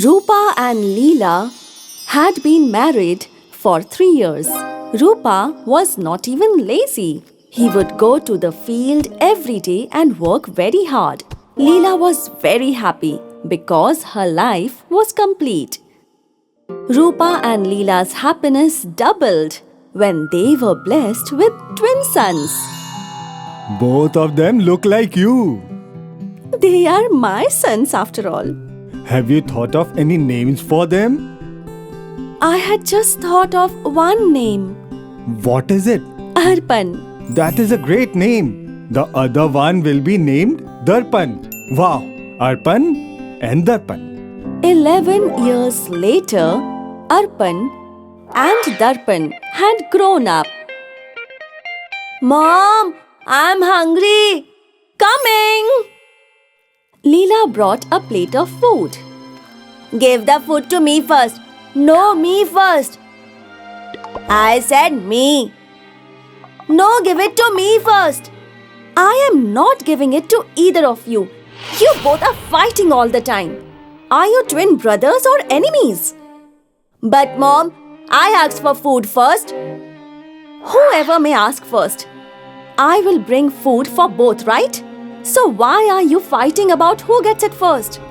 Rupa and Leela had been married for 3 years. Rupa was not even lazy. He would go to the field every day and work very hard. Leela was very happy because her life was complete. Rupa and Leela's happiness doubled when they were blessed with twin sons. Both of them look like you. They are my sons after all. Have you thought of any names for them? I had just thought of one name, What is it? Arpan. That is a great name. The other one will be named Darpan. Wow, Arpan and Darpan. 11 years later, Arpan and Darpan had grown up. Mom, I'm hungry. Coming! Leela brought a plate of food. Give the food to me first. No, me first. I said me. No, give it to me first. I am not giving it to either of you. You both are fighting all the time. Are you twin brothers or enemies? But Mom, I asked for food first. Whoever may ask first. I will bring food for both, right? So why are you fighting about who gets it first?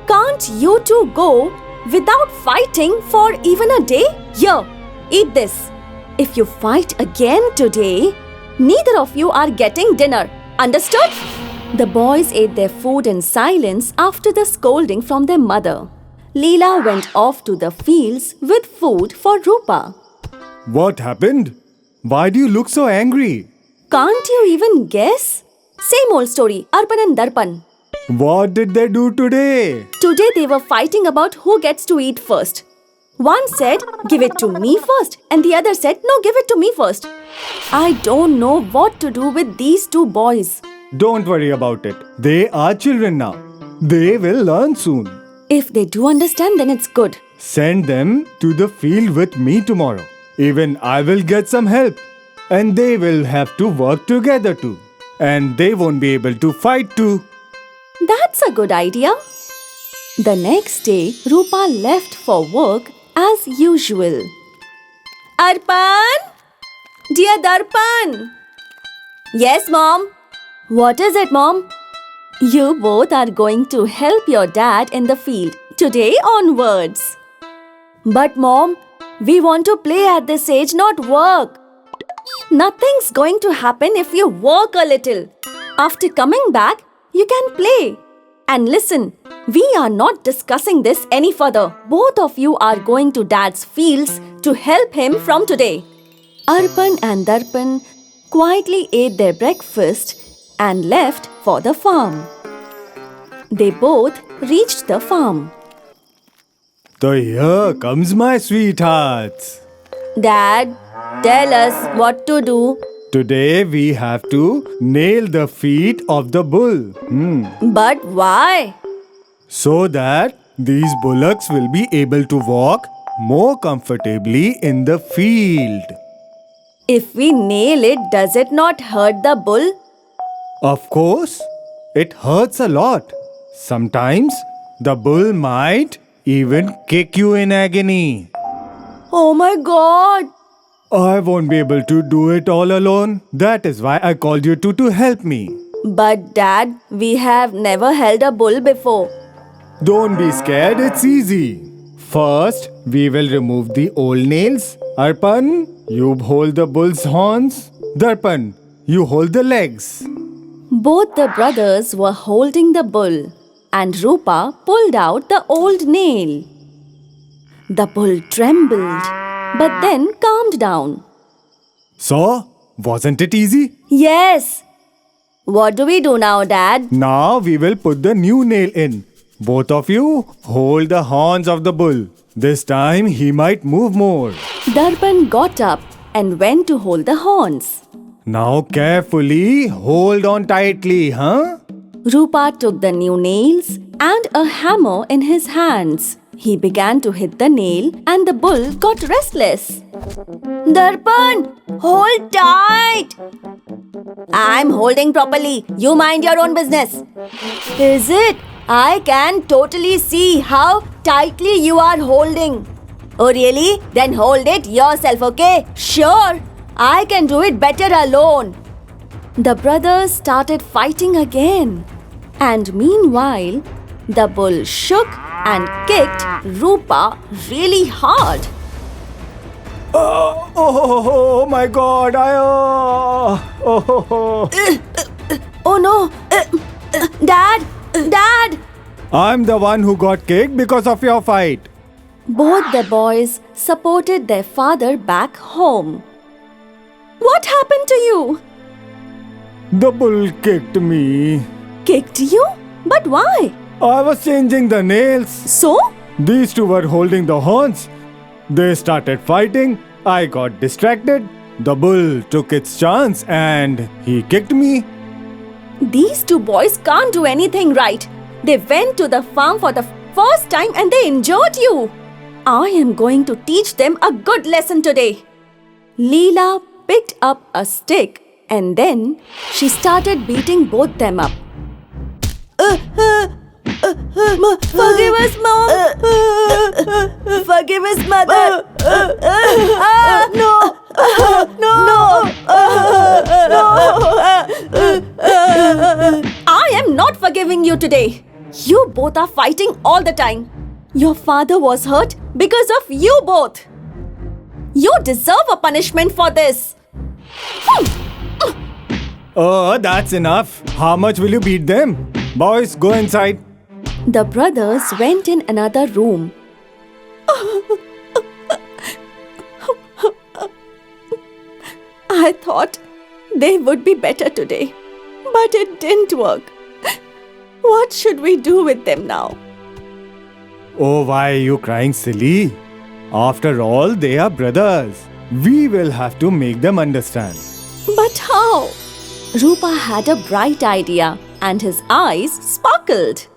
Can't you two go without fighting for even a day? Here, eat this. If you fight again today, neither of you are getting dinner. Understood? The boys ate their food in silence after the scolding from their mother. Leela went off to the fields with food for Rupa. What happened? Why do you look so angry? Can't you even guess? Same old story, Arpan and Darpan. What did they do today? Today they were fighting about who gets to eat first. One said, give it to me first, and the other said, no, give it to me first. I don't know what to do with these two boys. Don't worry about it. They are children now. They will learn soon. If they do understand, then it's good. Send them to the field with me tomorrow. Even I will get some help. And they will have to work together too. And they won't be able to fight too. That's a good idea. The next day, Rupa left for work as usual. Arpan? Dear Darpan? Yes, Mom. What is it, Mom? You both are going to help your dad in the field today onwards. But Mom, we want to play at this age, not work. Nothing's going to happen if you work a little. After coming back, you can play. And listen, we are not discussing this any further. Both of you are going to Dad's fields to help him from today. Arpan and Darpan quietly ate their breakfast and left for the farm. They both reached the farm. So here comes my sweethearts. Dad, tell us what to do. Today we have to nail the feet of the bull. But why? So that these bullocks will be able to walk more comfortably in the field. If we nail it, does it not hurt the bull? Of course, it hurts a lot. Sometimes the bull might even kick you in agony. Oh my God! I won't be able to do it all alone. That is why I called you two to help me. But Dad, we have never held a bull before. Don't be scared, it's easy. First, we will remove the old nails. Arpan, you hold the bull's horns. Darpan, you hold the legs. Both the brothers were holding the bull, and Rupa pulled out the old nail. The bull trembled, but then calmed down. So, wasn't it easy? Yes! What do we do now, Dad? Now we will put the new nail in. Both of you hold the horns of the bull. This time he might move more. Darpan got up and went to hold the horns. Now carefully hold on tightly, huh? Rupa took the new nails and a hammer in his hands. He began to hit the nail and the bull got restless. Darpan, hold tight! I'm holding properly. You mind your own business. Is it? I can totally see how tightly you are holding. Oh, really? Then hold it yourself, okay? Sure, I can do it better alone. The brothers started fighting again. And meanwhile, the bull shook and kicked Rupa really hard. Oh my God! Oh no! Dad! Dad! I'm the one who got kicked because of your fight. Both the boys supported their father back home. What happened to you? The bull kicked me. Kicked you? But why? I was changing the nails. So? These two were holding the horns. They started fighting. I got distracted. The bull took its chance and he kicked me. These two boys can't do anything right. They went to the farm for the first time and they injured you. I am going to teach them a good lesson today. Leela picked up a stick and then she started beating both them up. Forgive us, Mom. Forgive us, Mother. No. I am not forgiving you today. You both are fighting all the time. Your father was hurt because of you both. You deserve a punishment for this. Oh, that's enough. How much will you beat them? Boys, go inside. The brothers went in another room. I thought they would be better today, but it didn't work. What should we do with them now? Oh, why are you crying, silly? After all, they are brothers. We will have to make them understand. But how? Rupa had a bright idea and his eyes sparkled.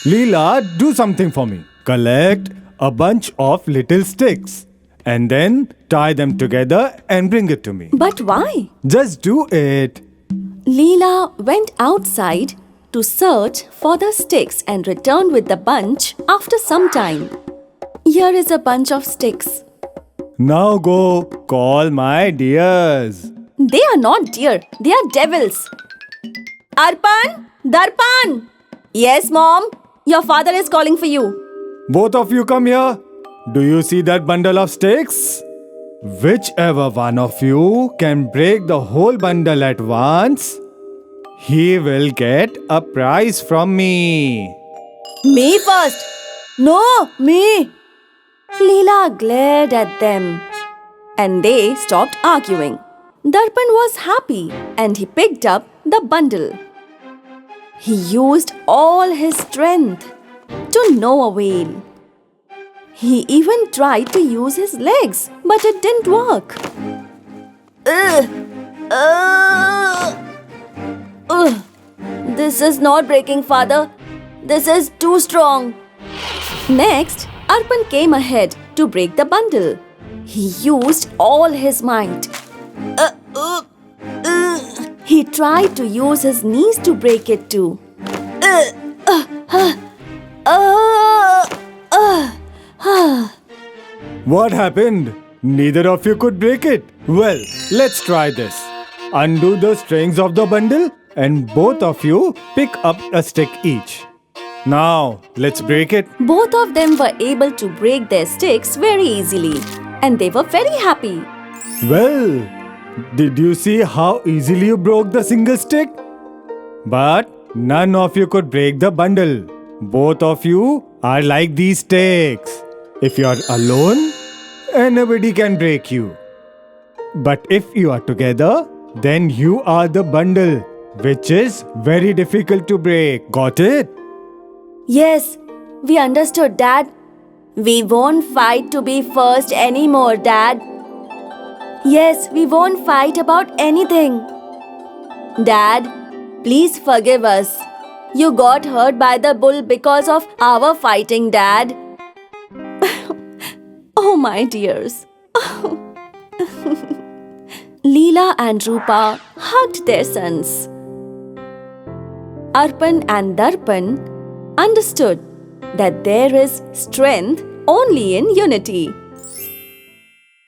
Leela, do something for me. Collect a bunch of little sticks and then tie them together and bring it to me. But why? Just do it. Leela went outside to search for the sticks and returned with the bunch after some time. Here is a bunch of sticks. Now go call my dears. They are not deer, they are devils. Arpan! Darpan! Yes, Mom. Your father is calling for you. Both of you come here. Do you see that bundle of sticks? Whichever one of you can break the whole bundle at once, he will get a prize from me. Me first. No, me. Leela glared at them and they stopped arguing. Darpan was happy and he picked up the bundle. He used all his strength to no avail. He even tried to use his legs, but it didn't work. This is not breaking, father. This is too strong. Next, Arpan came ahead to break the bundle. He used all his might. He tried to use his knees to break it too. What happened? Neither of you could break it. Well, let's try this. Undo the strings of the bundle and both of you pick up a stick each. Now, let's break it. Both of them were able to break their sticks very easily, and they were very happy. Well, did you see how easily you broke the single stick? But none of you could break the bundle. Both of you are like these sticks. If you are alone, anybody can break you. But if you are together, then you are the bundle, which is very difficult to break. Got it? Yes, we understood, Dad. We won't fight to be first anymore, Dad. Yes, we won't fight about anything. Dad, please forgive us. You got hurt by the bull because of our fighting, Dad. Oh, my dears. Leela and Rupa hugged their sons. Arpan and Darpan understood that there is strength only in unity.